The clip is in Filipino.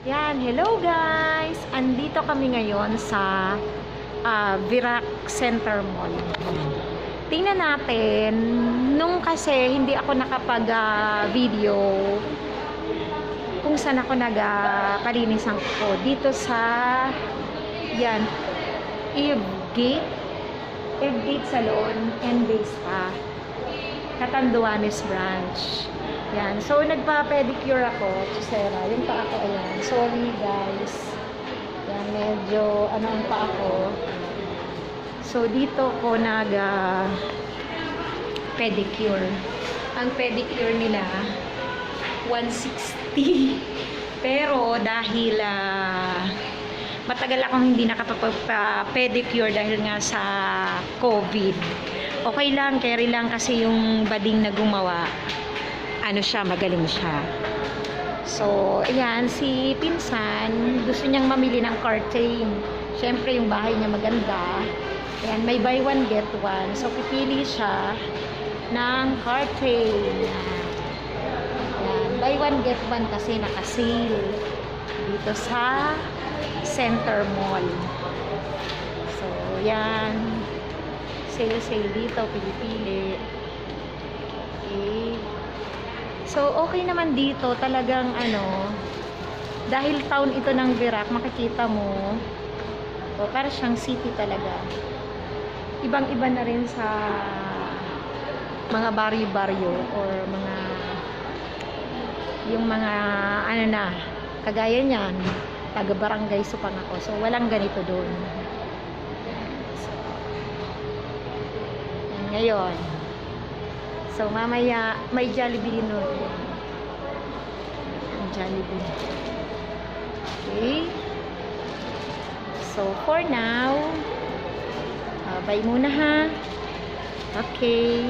Yan, hello guys! Andito kami ngayon sa Virac Center Mall. Tingnan natin, nung kasi hindi ako nakapag-video kung saan ako nagpalinis ang ko. Dito sa, yan, Eve Gate Salon and Base Spa, Catanduanes branch. Yan. So, nagpa-pedicure ako. Chisera. Yung paa ko, ayan. Sorry, guys. Yan, medyo, ang paa ko. So, dito ko pedicure. Ang pedicure nila, 160. Pero, dahil, matagal akong hindi nakapag-pedicure dahil nga sa COVID. Okay lang, carry lang kasi yung bading na gumawa. Magaling siya. So, ayan, si Pinsan, gusto niyang mamili ng curtain. Siyempre, yung bahay niya maganda. Ayan, may buy one, get one. So, pipili siya ng curtain. Ayan, buy one, get one kasi naka-sale dito sa Center Mall. So, ayan. Sale dito, pili-pili. Okay. So, okay naman dito. Talagang, dahil town ito ng Virac, makikita mo, para siyang city talaga. Ibang-iba na rin sa mga baryo-baryo or yung mga, kagaya niyan, taga-barangay Supang ako. So, walang ganito doon. So, ngayon, so, mamaya, may Jollibee din nun. Jollibee. Okay. So, for now, bye muna ha. Okay.